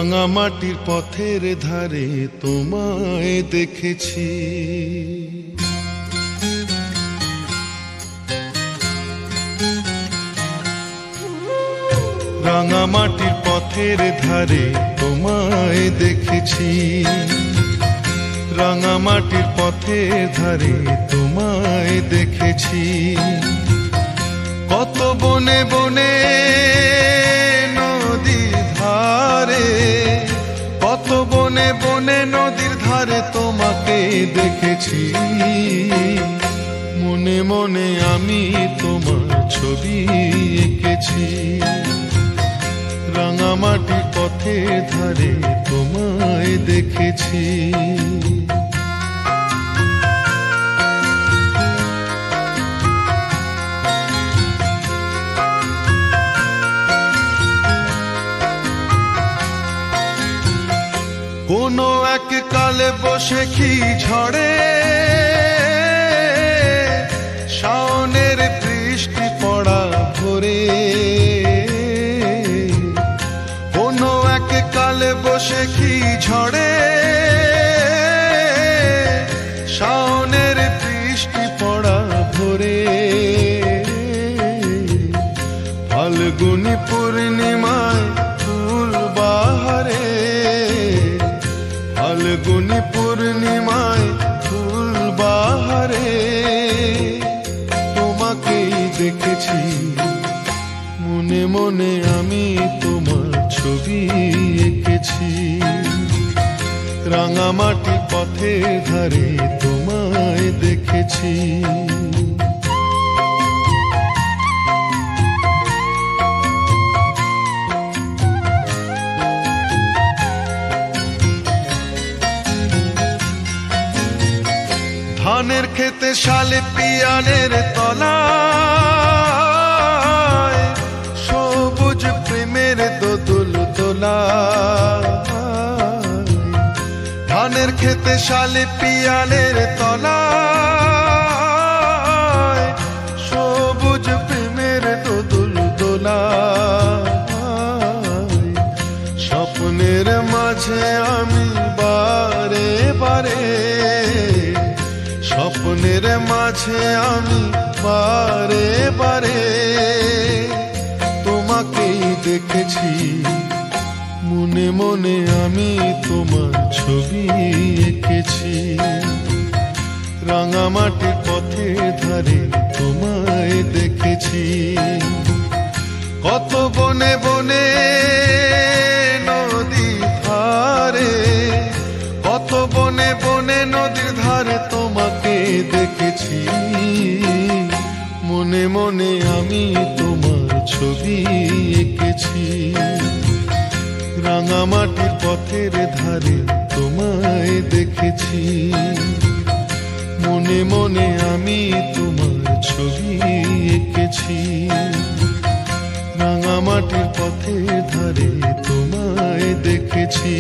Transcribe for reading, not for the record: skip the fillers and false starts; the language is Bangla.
রাঙামাটির পথের ধারে তোমায় দেখেছি, রাঙামাটির পথের ধারে তোমায় দেখেছি, রাঙামাটির পথের ধারে তোমায় দেখেছি। কত বনে বনে নদীর ধারে, কত বনে বনে নদীর ধারে তোমাকে দেখেছি। মনে মনে আমি তোমার ছবি এঁকেছি, রাঙামাটির পথের ধারে তোমায় দেখেছি। কোনো এক কালে বসে কি ঝড়ে শাওনের বৃষ্টি পড়া ভোরে, কোনো এক কালে বসে কি ঝড়ে শাওনের বৃষ্টি পড়া ভোরে। ফাল্গুনি পূর্ণিমায় ফুল বাহারে, ফাল্গুনি পূর্ণিমায় ফুল বাহারে তোমাকেই দেখেছি। মনে মনে আমি তোমার ছবি এঁকেছি, রাঙামাটির পথের ধারে তোমায় দেখেছি। ধানের খেতে শালে পিয়ানের তলায় সবুজ প্রেমের দোদুল দোলা। ধানের খেতে শালে পিয়ানের তলায় সবুজ প্রেমের দোদুল দোলা। স্বপ্নের মাঝে আমি বারে বারে, স্বপ্নের মাঝে আমি বারে বারে তোমাকেই দেখেছি। মনে মনে আমি তোমার ছবি এঁকেছি, রাঙামাটির পথের ধারে তোমায় দেখেছি। কত বনে বনে নদী ধারে, কত বনে বনে নদীর ধারে তোমাকে দেখেছি। মনে মনে আমি তোমার ছবি এঁকেছি, রাঙামাটির পথের ধারে তোমায় দেখেছি। মনে মনে আমি তোমার ছবি এঁকেছি, রাঙামাটির পথের ধারে তোমায় দেখেছি।